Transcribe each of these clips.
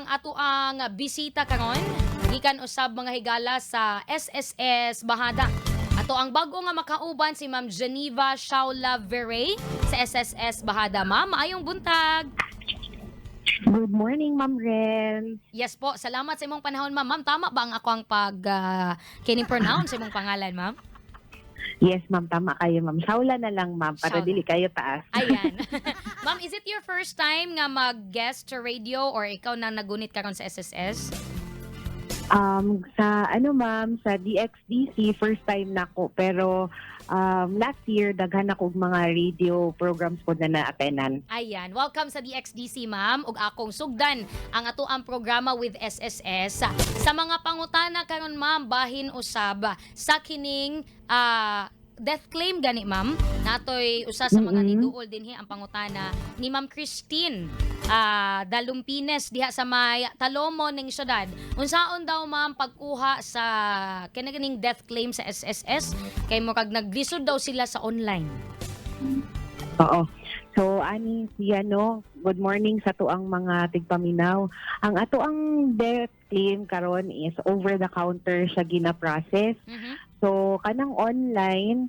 ang ato ang bisita karon gikan usab mga higala sa SSS Bahada. Ato ang bago nga makauban si Ma'am Geneva Shaula Veray sa SSS Bahada. Ma'am, maayong buntag. Good morning, Ma'am Ren. Yes po, salamat sa imong panahon, ma'am. Ma'am, tama ba ang ako ang kining pronounce sa imong pangalan, ma'am? Yes, ma'am, tama kayo, ma'am. Shaula na lang, ma'am, para Shaula. dili kayo taas. Ayan. Ma'am, is it your first time nga mag-guest sa radio or ikaw na nagunit karon sa SSS? Ma'am, sa DXDC, first time na ko. Pero last year, daghan ako mga radio programs ko na na-attenan. Ayan. Welcome sa DXDC, ma'am. Ug akong sugdan ang ato ang programa with SSS. Sa mga pangutana karon, ma'am, bahin usab sa kining death claim gani, ma'am. Natoy usa sa mga niduol dinhi ang pangutana ni Ma'am Christine Dalumpines diha sa may Talomo ning syudad. Unsaon daw, ma'am, pagkuha sa kinaning death claim sa SSS kay mo kag naglisod daw sila sa online. Oo. So, ani siya, no? Good morning sa tuang mga tigpaminaw. Ang ato ang death claim karon is over-the-counter siya gina-process. So, kanang online,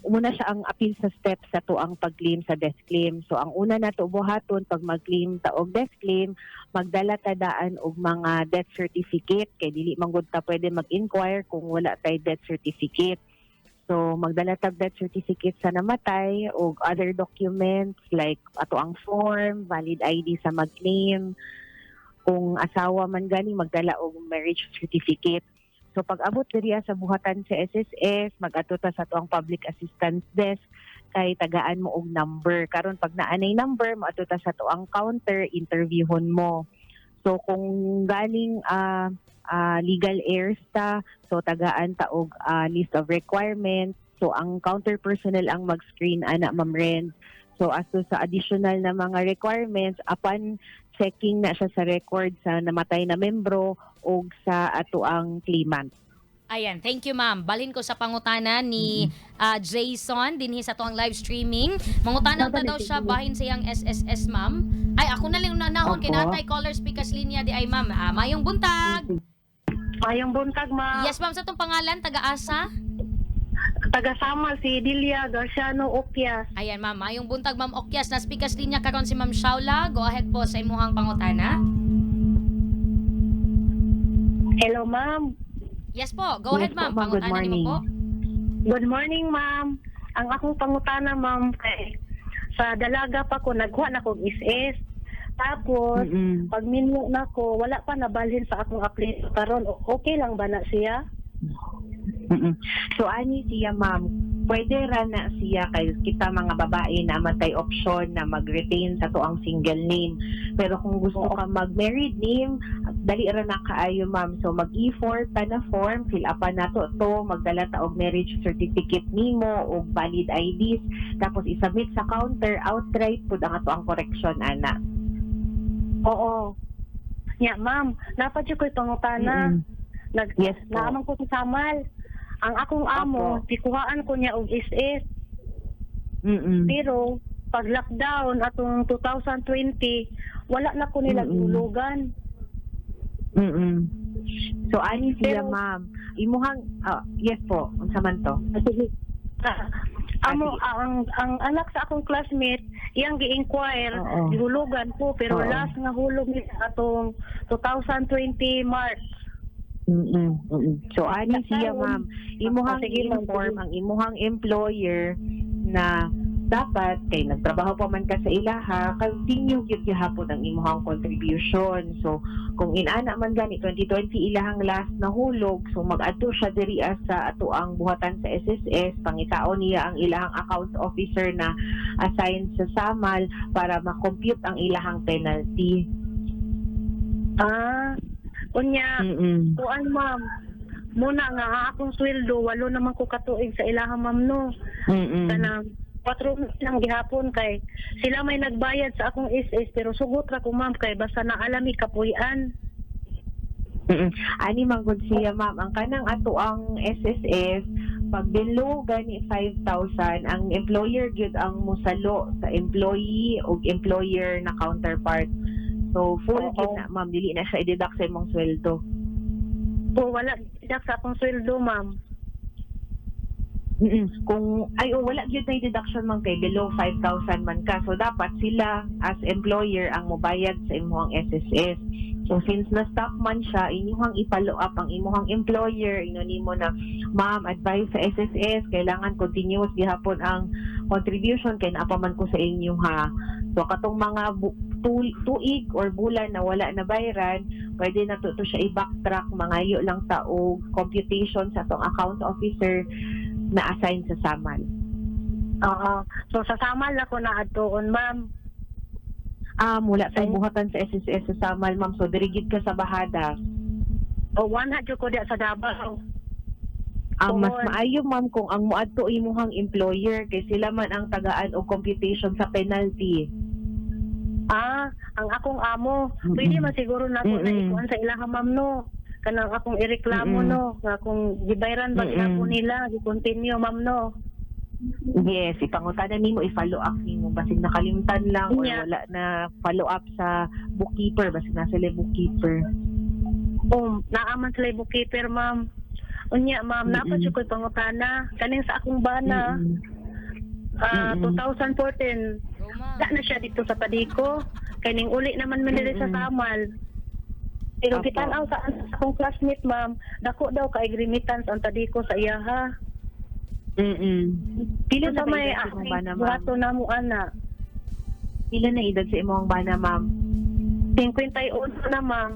muna siya ang appeal sa steps sa tuang pag-claim sa death claim. So, ang una na to buhaton pag mag-claim ta og death claim, magdala ta daan og mga death certificate kay dili man gud ta pwede mag-inquire kung wala tay death certificate. So, magdala ta death certificate sa namatay o other documents like ato ang form, valid ID sa mag-claim. Kung asawa man gani, magdala og marriage certificate. So, pag abot diriya sa buhatan sa SSS, mag-ato ta sa tuang public assistance desk kay tagaan mo og number. Karon pag naanay number, maato ta sa tuang counter, interviewon mo. So, kung galing legal heirs ta, so tagaan ta og list of requirements. So ang counter personnel ang mag-screen ana, Ma'am Ren. So as to sa additional na mga requirements, upon checking na siya sa record sa namatay na membro o sa ato ang claimant. Ayan, thank you, ma'am. Balhin ko sa pangutana ni Jason dinhi sa tuang live streaming. Mangutana ta daw siya bahin sa iyang SSS, ma'am. Ay, ako na lang nanahon kay natay caller speakers linya di ay, ma'am. Mayong buntag. Mayong buntag, ma'am. Yes, ma'am, sa tong pangalan taga-asa? Taga-Samal si Delia Garciano Opias. Ayan, ma'am. Mayong buntag, ma'am Okyas. Na speakers linya karon si Ma'am Shaula. Go ahead po sa imuhang pangutana. Hello, ma'am. Yes po. Go ahead, Yes po, ma'am. ma'am. Good Pangutana nimo morning. po. Good morning, ma'am. Ang akong pangutana, ma'am, kay sa dalaga pa ko nagkuha na kog SS. Tapos pag minyo na ko, wala pa nabalhin sa akong application karon. Okay lang ba na siya? So ani siya, ma'am, pwede ra na siya kay kita mga babae na matay option na mag-retain sa tuang single name. Pero kung gusto ka mag-married name, dali ra na kaayo, ma'am. So mag-E4 ta na form, fill up na to, magdala ta og marriage certificate nimo og valid IDs, tapos isubmit sa counter outright pud ang ato ang correction ana. Oo. Yeah, ma'am. Dapat yung ko'y pangutana. Yes po. Naamang ko sa Samal. Ang akong amo, tikuhaan ko niya og SS. Pero pag lockdown atong 2020, wala na ko nila gulugan. So ani siya, Pero- ma'am. Imuhang yes po, unsa man to? Sige. Amo ang anak sa akong classmate, iyang gi-inquire, Oo. gihulugan po pero Oo. last nga hulog niya atong 2020 March. So ani siya, ma'am. Imuhang Sige, ma'am. inform ang imuhang employer na dapat kay nagtrabaho pa man ka sa ilaha, continue gyud gihapon ang imuhang contribution. So kung inana man gani 2020 ilahang last na hulog, so mag-adto siya diri sa ato ang buhatan sa SSS, pangitaon niya ang ilahang accounts officer na assigned sa Samal para ma-compute ang ilahang penalty. Unya, kuan, ma'am. Muna nga akong sweldo, walo naman ko katuig sa ilahang, ma'am, no. Kanang 4 lang gihapon kay sila may nagbayad sa akong SS pero sugot ra ko, ma'am, kay basta naalami kapuy-an. Ani manggod siya, ma'am. Ang kanang ato ang SSS, pag below gani 5,000, ang employer gyud ang musalo sa employee o employer na counterpart. So full Oo. gid na ma'am, dili na siya i-deduct sa imong sweldo. Po, wala deduct sa akong sweldo, ma'am. Kung wala gyud na deduction man kay below 5,000 man ka. So dapat sila as employer ang mobayad sa imong SSS. So since na-stop man siya, inyong i-follow up ang imong employer, nimo na, ma'am, advice sa SSS, kailangan continuous gihapon ang contribution kay naa pa man ko sa inyo ha. So katong mga tuig or bulan na wala na bayaran, pwede na to siya i-backtrack, mangayo lang ta og computation sa atong account officer na assign sa SAMAL. Oo. So sa SAMAL ako na adtoon, ma'am. Mula sa buhatan sa SSS sa SAMAL, ma'am. So dirigid ka sa bahada. O 100 ko diya sa Davao. Mas Oo. maayo, ma'am, kung ang muadto imuhang employer kay sila man ang tagaan og computation sa penalty. Ang akong amo, pwede man siguro na ako na ikuan sa ilaha, ma'am, no. Kanang akong ireklamo, no. Nga kung gibayran ba gihapon nila, gi-continue, ma'am, no. Yes, ipangutanan nimo, i-follow up nimo basig nakalimutan lang or Yeah. wala na follow up sa bookkeeper basig na sila bookkeeper. Naaman sila bookkeeper, ma'am. Unya, ma'am, napat yung ko'y pangutana. Kaning sa akong bana, 2014, Go, ma'am. na siya dito sa Padiko. Kaning uli naman man dito sa Samal. Pero Apo. kitanaw sa akong classmate, ma'am, dako daw ka remittance ang Padiko sa iyaha. Pila Sa na may edad sa imong bana, ma'am? buhato na mo, ana. Pila na edad sa imong bana, ma'am? 51 na, ma'am.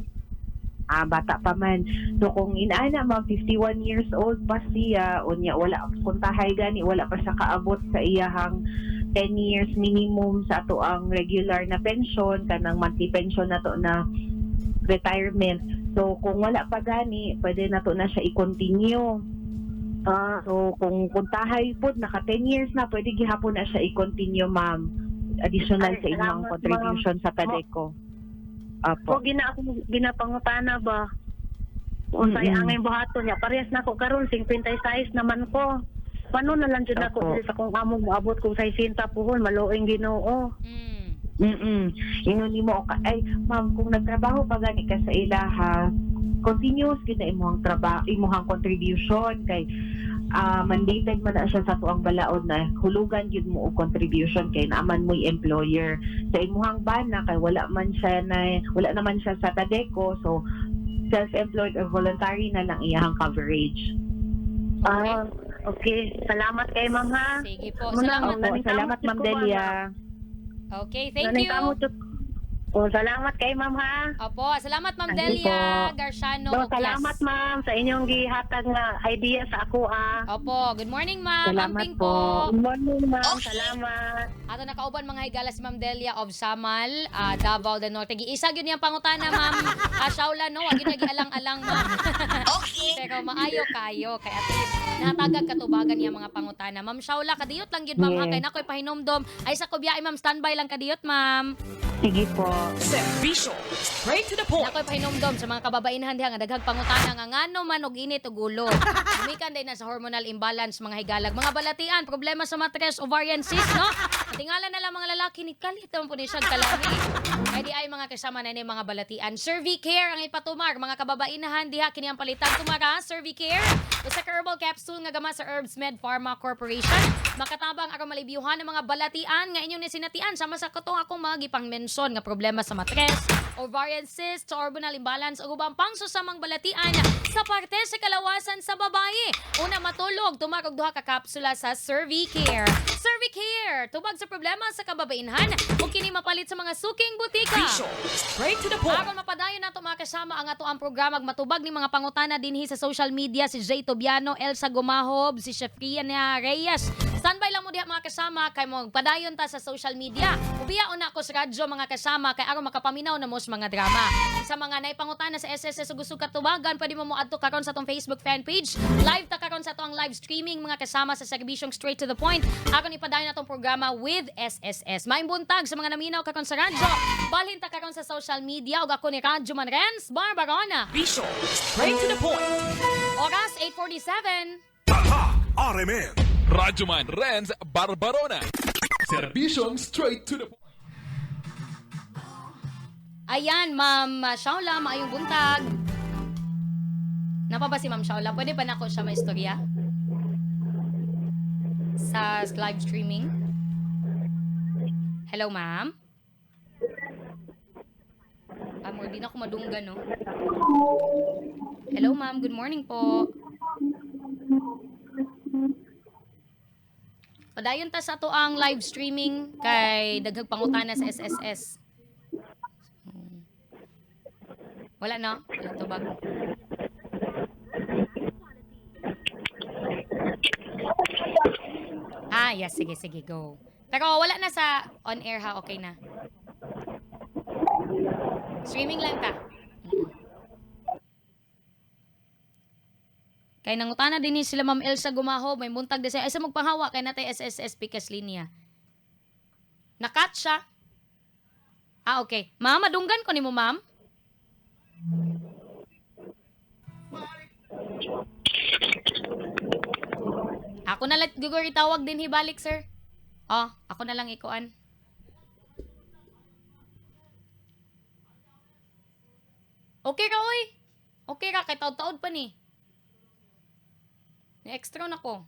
Bata pa man. So kung inaana ma'am, 51 years old pa siya, unya wala kuntahay gani, wala pa siya kaabot sa iyahang 10 years minimum sa ato ang regular na pension, kanang monthly pension na to na retirement. So kung wala pa gani, pwede na to na siya i-continue. So kung kuntahay po, naka 10 years na, pwede gihapon na siya i-continue, ma'am. Additional Ay, sa inyong salamat, contribution sa Tadeco. Apo. O ginapangutana ba? Kung sa angay buhaton niya, parehas na ko karon 56 naman ko. Paano na lang dyan ako Opo. sa kung amo moabot kong 60 puhon, maluing Ginoo. Ingon nimo ay ma'am, kung nagtrabaho pa gani ka sa ilaha, continuous gid na imong trabaho, imong contribution kay mandated man na siya sa tuang balaod na hulugan gyud mo og contribution kay naaman mo'y employer sa imong bana kay wala naman siya sa Tadeco, so self-employed or voluntary na lang iyahang coverage. Okay. Salamat kay ma'am, ha. Sige po. Muna, Salamat. Opo, salamat ma'am Delia. Okay, thank you. Salamat kay ma'am, ha. Opo, salamat Ma'am Thank you Delia po. Garciano. Salamat, ma'am, sa inyong gihatag nga idea sa ako, Opo, good morning ma'am. Salamat Amping po. Good morning, ma'am. Salamat. Ato nakauban mga higala si Ma'am Delia of Samal, Davao del Norte. Giisa gyud niyang pangutana, ma'am. Shaula no, wag gyud nagialang-alang, ma'am. Okay. Pero maayo kayo kay at least natagag katubagan niya mga pangutana. Ma'am Shaula, kadiyot lang gyud ma'am, ha, Yes. kay nakoy pahinomdom. Ay sa kubiyae ma'am, standby lang kadiyot, ma'am. Sige po. Serbisyo. Straight to the point. Nakoy pahinomdom sa mga kababainhan diha nga daghang pangutana nga ngano man og init ug ulo. Umikan din na sa hormonal imbalance mga higalag. Mga balatian, problema sa matres, ovarian cyst, no? Tingala na lang mga lalaki ni kalit naman po ni siya kalami. Kaya di ay mga kasama na ni mga balatian. Cervicare ang ipatumar mga kababainahan diha kini ang palitan tumara. Cervicare usa ka herbal capsule nga gama sa Herbs Med Pharma Corporation. Makatabang aron malibiyuhan ng mga balatian nga inyong nasinatian sama sa katong akong mga gipang-mention nga problema sa matres, ovarian cyst, hormonal imbalance ug ubang pangsusamang balatian sa parte sa kalawasan sa babaye. Una matulog, tumag og duha ka kapsula sa Cervicare. Cervicare, tubag sa problema sa kababainhan ug kini mapalit sa mga suking butika. Serbisyo. Straight to the point. Aron mapadayon nato mga kasama ang ato ang programa matubag ni mga pangutana dinhi sa social media si Jay Tobiano, Elsa Gumahob, si Chef Riana Reyes. Standby lang mo diha mga kasama kay mo padayon ta sa social media. Ubiya una ko sa radyo mga kasama kay aron makapaminaw na mo sa mga drama. Sa mga naipangutana sa SSS ug gusto katubagan, pwede mo moadto karon sa atong Facebook fan page. Live ta karon sa atong live streaming mga kasama sa serbisyong Straight to the Point. Aron ipadayon natong programa with SSS. Maayong buntag sa mga naminaw karon sa radyo. Balhin ta karon sa social media ug ako ni Radyo Manrens Barbarona. Serbisyo. Straight to the point. Oras 8:47. RMN Radyoman Renz Barbarona. Serbisyong straight to the point. Ayan, Ma'am Shaula, maayong buntag. Napa ba si Ma'am Shaula? Pwede ba nako siya maistorya? Sa live streaming? Hello, Ma'am? Mo, di na ako madunggan, no? Hello, Ma'am. Good morning po. Padayon ta sa to ang live streaming kay daghang pangutana sa SSS. Wala na? Wala tubag. Yes, sige, go. Pero wala na sa on air ha, okay na. Streaming lang ta. Kay nangutana din ni sila Ma'am Elsa Gumaho, may buntag din siya. Ay sa magpanghawa kay natay SSS Pikas Linya. Nakat siya. Okay. Ma'am, madunggan ko nimo, ma'am. Ako na lang guguri tawag din hibalik, sir. Ako na lang ikuan. Okay ka, oy. Okay ka, kay taod-taod pa ni. Ni-extra na ko.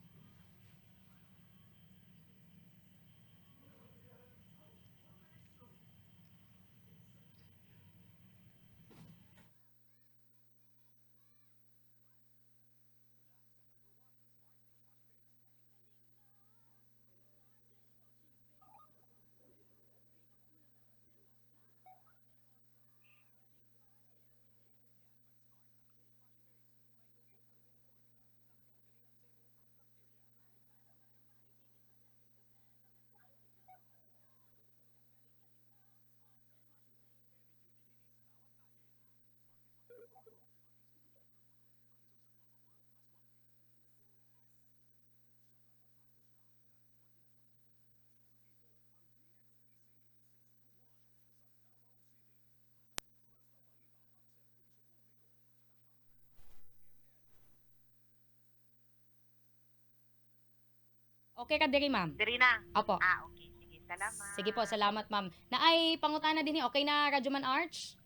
Okay ka diri, ma'am? Diri na. Opo. Okay. Sige, salamat. Sige po, salamat, ma'am. Naay pangutana din okay na Radyoman Arch?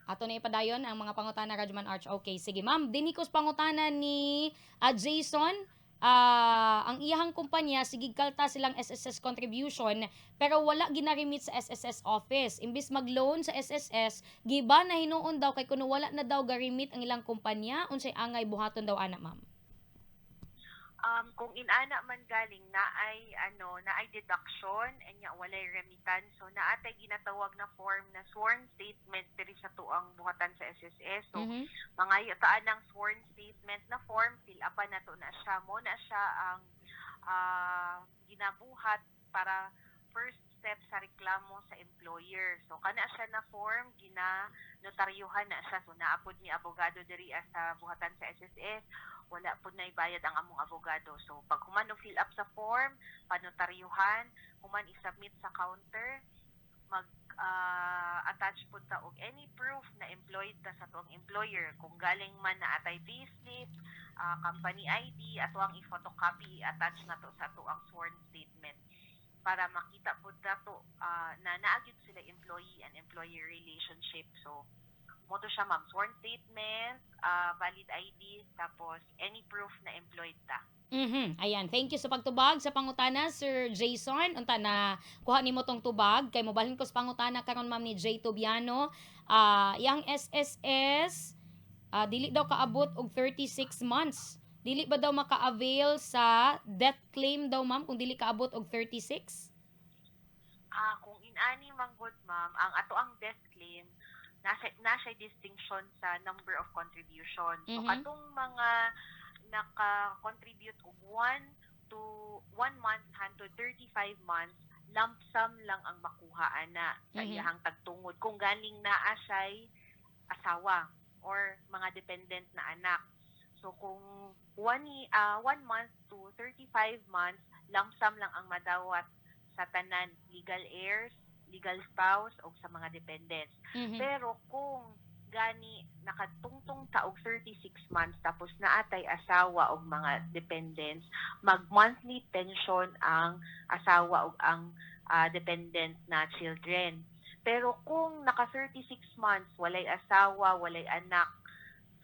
Ato na ipadayon ang mga pangutana Radyoman Arch. Okay, sige, ma'am. Dinikos pangutana ni Jason. Ang iyahang kumpanya sigig kalta silang SSS contribution pero wala ginarimit sa SSS office. Imbis mag-loan sa SSS, giba na hinuon daw kay kuno wala na daw garimit ang ilang kumpanya, unsay angay buhaton daw ana, ma'am? Kung inana man galing na ay deduction anya walay remittance, so naatay ginatawag na form na sworn statement diri sa tuang buhatan sa SSS. So mga taan ng sworn statement na form, fill up na to na siya mo na siya ang ginabuhat para first step sa reklamo sa employer. So kana siya na form gina-notaryuhan na siya, so naapod ni abogado diri sa buhatan sa SSS, wala po na ibayad ang among abogado. So, pag human fill up sa form, panotaryuhan, human i-submit sa counter, mag-attach po ta og any proof na employed ta sa tuang employer. Kung galing man na atay payslip, company ID, ato ang i-photocopy, i-attach na to sa tuang sworn statement para makita po na to na naagid sila employee and employer relationship. So, moto siya, ma'am, sworn statement, valid ID, tapos any proof na employed ta. Ayan, thank you sa pagtubag sa pangutana, Sir Jason. Unta na kuha nimo tong tubag kay mobalhin ko sa pangutana karon, ma'am, ni J. Tobiano. Yang SSS dili daw kaabot og 36 months. Dili ba daw maka-avail sa death claim daw, ma'am, kung dili kaabot og 36? Kung inani man good, ma'am, ang ato ang death claim nasa distinction sa number of contribution. So, katong mga naka-contribute og 1 month to 35 months, lump sum lang ang makuha na sa iyahang tagtungod. Kung galing naa siya'y asawa or mga dependent na anak. So, kung 1 month to 35 months, lump sum lang ang madawat sa tanan, legal heirs, legal spouse o sa mga dependents. Pero kung gani nakatungtong taog 36 months tapos naatay asawa o mga dependents, mag-monthly pension ang asawa o ang dependent na children. Pero kung naka 36 months, walay asawa, walay anak,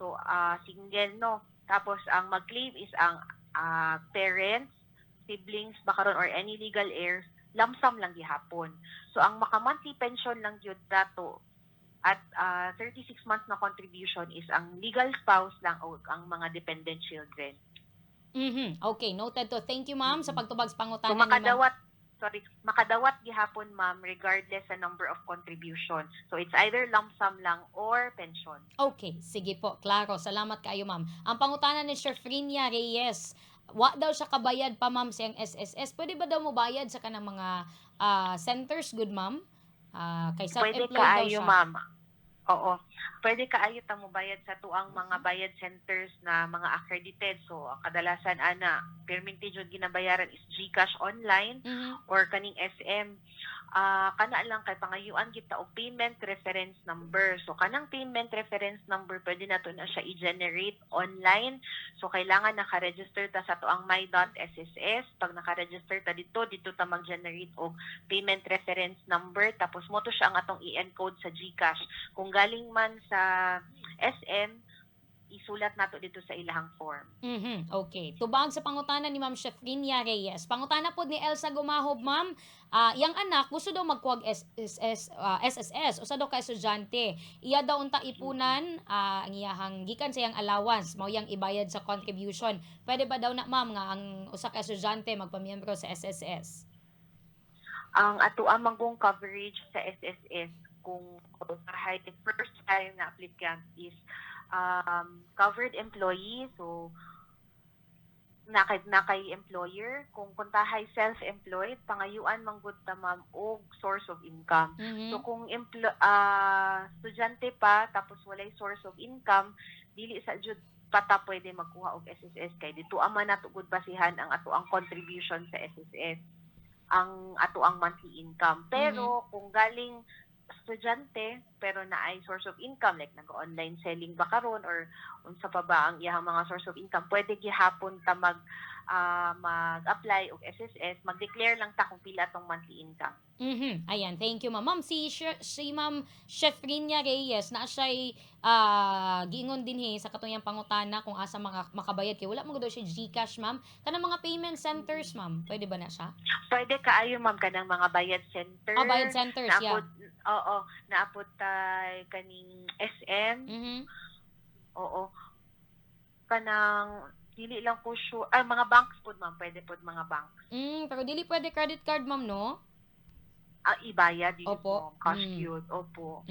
so single no. Tapos ang mag-claim is ang parents, siblings, bakaron or any legal heirs, lump sum lang gihapon. So ang maka-monthly pension lang yun dato at 36 months na contribution is ang legal spouse lang o ang mga dependent children. Okay, noted to. Thank you, ma'am, sa pagtubag sa So pangutana ni ma'am. makadawat gihapon ma'am regardless sa number of contribution. So it's either lump sum lang or pension. Okay, sige po. Klaro. Salamat kayo, ma'am. Ang pangutana ni Shefrinia Reyes, wa daw siya kabayad pa, ma'am, siyang SSS. Pwede ba daw mo bayad sa kanang mga centers, good, ma'am? Kay Pwede self-employed daw kaayo siya. ma'am. Oo. Pwede kaayo ta mo bayad sa tuang mga bayad centers na mga accredited. So kadalasan ana perminti jud ginabayaran is GCash online or kaning SM. Kana lang kay pangayuan kita og payment reference number. So kanang payment reference number pwede nato na siya i-generate online. So kailangan naka-register ta sa tuang my.sss. Pag naka-register ta dito ta mag-generate og payment reference number tapos mo to siya ang atong i-encode sa GCash. Kung galing man sa SM, isulat nato dito sa ilahang form. Okay. Tubag sa pangutana ni Ma'am Shefrinia Reyes. Pangutana po ni Elsa Gumahob, ma'am. Yang anak gusto daw magkuwag SSS. Usa daw ka estudyante. Iya daw unta ipunan ang iyahang gikan sa iyang allowance, mao yang ibayad sa contribution. Pwede ba daw na, ma'am, nga ang usa ka estudyante magpamiyembro sa SSS? Ang ato amang coverage sa SSS kung first time na applicant is covered employee, so nakay employer. Kung kuntahay self-employed, pangayuan manggod ta ma'am og source of income. So kung estudyante pa tapos walay source of income, dili sa jud pata pwede magkuha og SSS kay dito ama nato gud basihan ang ato ang contribution sa SSS, ang ato ang monthly income. Pero kung galing estudyante pero naay source of income like nag-online selling ba karon or unsa pa ba ang iyang mga source of income, pwede gihapon ta mag-apply og SSS, mag-declare lang ta kung pila tong monthly income. Ayan, thank you, ma'am. Ma'am, si Ma'am Shefrinia Reyes na siya'y giingon din sa katuyang pangutana kung asa mga makabayad kay wala mo daw siya GCash, ma'am. Kanang mga payment centers, ma'am, pwede ba na siya? Pwede kaayo ma'am kanang mga bayad center. Bayad centers, yeah. Oo, naapod tay kaning SM. Oo. Kanang dili lang po sure. Mga banks po ma'am, pwede po mga banks. Pero dili pwede credit card, ma'am, no? Ibayad yun Opo. po. Cash yun. Opo.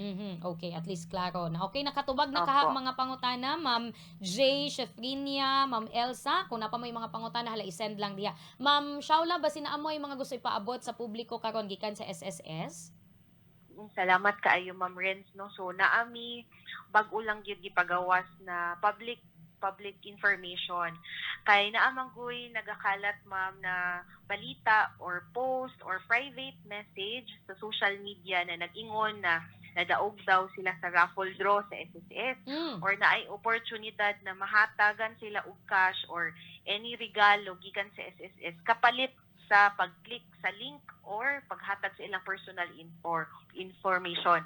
Okay, at least klaro na. Okay, nakatubag na Opo. mga pangutana, Ma'am J, Shefrinia, Ma'am Elsa. Kung napa mo yung mga pangutana, hala, isend lang diha. Ma'am Shaula, basi na mo yung mga gusto ipaabot sa publiko karon gikan sa SSS? Salamat kaayo ma'am Renz, no. So naami bag-o lang gyud gipagawas na public information. Kay naamanggoy nagakalat ma'am na balita or post or private message sa social media na nag-ingon na nadaog daw sila sa raffle draw sa SSS or naay oportunidad na mahatagan sila og cash or any regalo gikan sa SSS kapalit sa pag-click sa link or paghatag sa ilang personal information.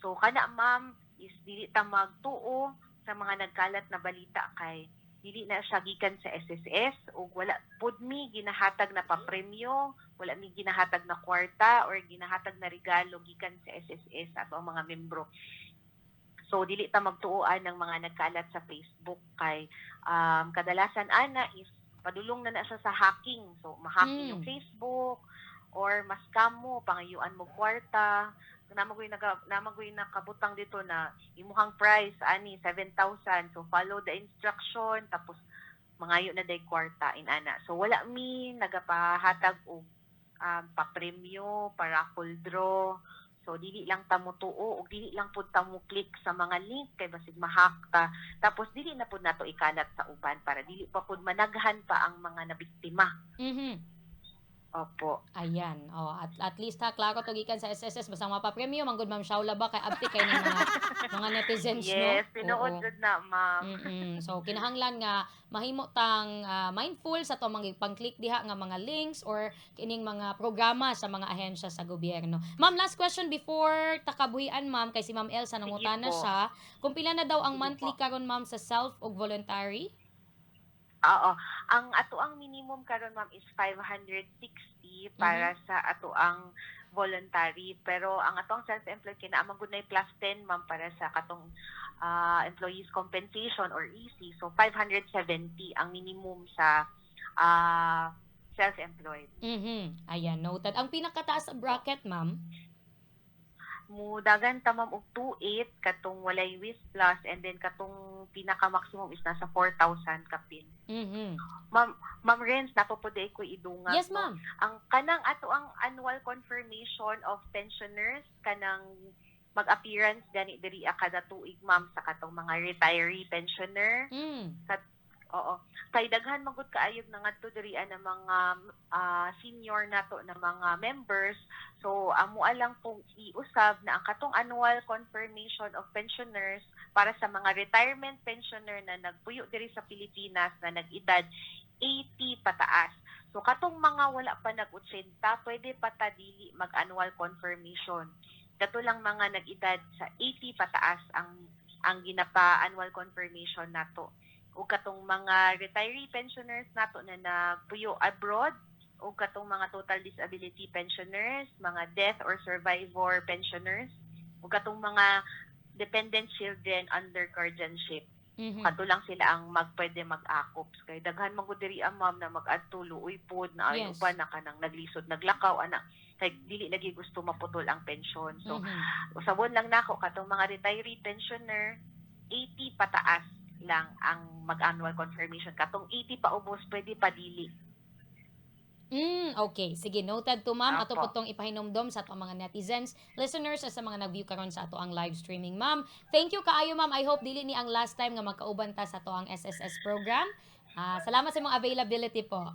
So kana ma'am is dili ta magtuo sa mga nagkalat na balita kay dili na siya gikan sa SSS o wala pud mi ginahatag na papremyo, wala mi ginahatag na kwarta or ginahatag na regalo gikan sa SSS ato ang mga membro. So dili ta magtuoan ng mga nagkalat sa Facebook kay kadalasan ana is padulong na siya sa hacking. So ma-hacking yung Facebook or ma-scam mo, pangayuan mo kwarta. Namagoy nakabutang dito na imuhang price ani 7,000. So follow the instruction tapos mangayo na day kwarta inana. So wala mi nagapahatag og papremyo, raffle draw. So dili lang ta mo tuo og dili lang pud ta mo click sa mga link kay basig ma-hack ta. Tapos dili na pud nato ikalat sa uban para dili pa pud managhan pa ang mga nabiktima. Opo. Ayan. Oh, at least ha, klaro to gikan sa SSS basta mapa-premium ang good Ma'am Shaula ba kay abti kay ng mga netizens Yes, no. tinuod Oo. jud na, ma'am. So kinahanglan nga mahimo tang mindful sa to mga pang-click diha nga mga links or kining mga programa sa mga ahensya sa gobyerno. Ma'am, last question before takabuhian ma'am kay si Ma'am Elsa nangutana po. siya. Kung pila na daw ang Sige monthly po. karon ma'am sa self ug voluntary? Oo. Ang ato ang minimum karon ma'am is 560 para sa ato ang voluntary, pero ang atong self-employed kinaamang gud nay plus 10 ma'am para sa katong employees compensation or EC. So 570 ang minimum sa self-employed. Ayan, noted. Ang pinakataas sa bracket ma'am? Mudagan ta ma'am og 28 katong walay with plus, and then katong pinaka maximum is nasa 4,000 kapin. Ma'am Renz, napopuday ko idungan. Yes ma'am. Ang kanang ato ang annual confirmation of pensioners kanang mag-appearance gani diri kada tuig ma'am sa katong mga retiree pensioner. Oo. Kay daghan magud kaayog na ngadto diri ang mga senior nato na mga members. So amo lang pong iusab na ang katong annual confirmation of pensioners para sa mga retirement pensioner na nagpuyo diri sa Pilipinas na nag-edad 80 pataas. So katong mga wala pa nag-80, pwede pa ta dili mag-annual confirmation. Kato lang mga nag-edad sa 80 pataas ang ginapa annual confirmation nato. O katong mga retiree pensioners nato na nagpuyo abroad, o katong mga total disability pensioners, mga death or survivor pensioners, o katong mga dependent children under guardianship. Kato lang sila ang pwede mag-AKOPS. Kay daghan magud diri ang ma'am na mag-adto luoy pod na ay uban na kanang naglisod naglakaw ana kay dili lagi gusto maputol ang pensyon. So usabon lang nako katong mga retiree pensioner 80 pataas lang ang mag-annual confirmation. Katong 80 pa ubos, pwede pa dili. Okay. Sige, noted to ma'am. Ato Apo. po tong ipahinomdom sa atong mga netizens, listeners, sa mga nag-view karon sa ato ang live streaming. Ma'am, thank you kaayo ma'am. I hope dili ni ang last time nga magkauban ta sa ato ang SSS program. Salamat sa imong availability po.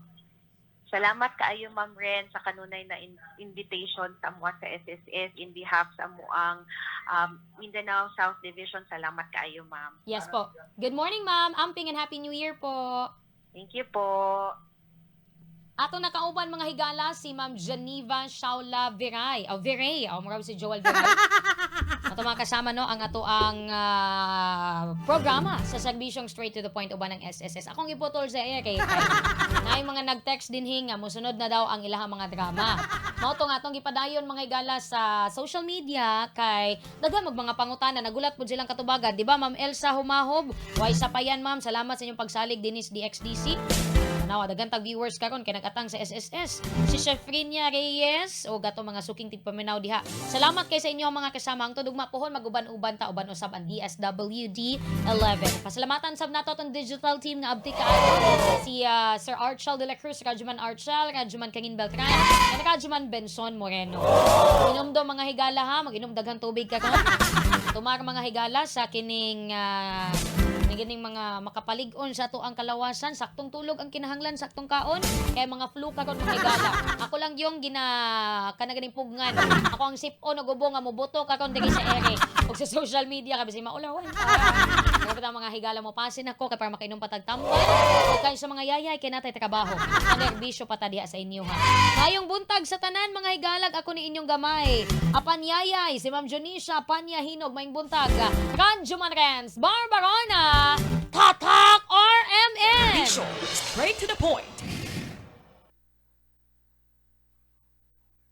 Salamat kaayo Ma'am Ren sa kanunay na invitation sa mo sa SSS in behalf sa mo ang Mindanao South Division. Salamat kaayo ma'am. Yes po. Good morning ma'am. Amping and Happy New Year po. Thank you po. Ato nakauban mga higala si Ma'am Geneva Shaula Viray. Viray. Mura si Joel Viray. Ato mga kasama no ang ato ang programa sa serbisyong straight to the point uban ng SSS. Akong iputol sa iya kay naay mga nag-text din hinga mosunod na daw ang ilahang mga drama. Mao to nga atong gipadayon mga higala sa social media kay daghan mga pangutana nagulat pud silang katubagan, di ba Ma'am Elsa Humahob? Way sa payan ma'am. Salamat sa inyong pagsalig dinis DXDC. Nawa daghan tag viewers karon kay nagatang sa SSS. Si Chefrinia Reyes o gato mga suking tigpaminaw diha. Salamat kay sa inyo mga kasama. Ang tudugma pohon maguban-uban ta uban usab ang DSWD 11. Pasalamatan sab nato tong digital team nga abti kaayo si Sir Archel de la Cruz, Radjuman Archel, Radjuman Kangin Beltran, and Radjuman Benson Moreno. Inom do mga higala ha, mag-inom daghang tubig karon. Tumar mga higala sa kining ganing mga makapalig-on sa ato ang kalawasan, saktong tulog ang kinahanglan, saktong kaon, kay mga flu karon mga higala. Ako lang yung kanaganing pugnan. Ako ang sip-on nagubo nga moboto karon diri sa ere ug sa social media kasi maulawan. Dapat ang mga higala mo pasin ako kay para makainom patag tambal. Ug kay sa mga yayay kay natay trabaho. Nerbisyo pa ta diha sa inyo ha. Ngayong buntag sa tanan mga higalag ako ni inyong gamay. Apan yayay si Ma'am Jonisha Panya Hinog maing buntag. Radjuman Renz Barbarona. Tatak RMN! Visual. Straight to the point.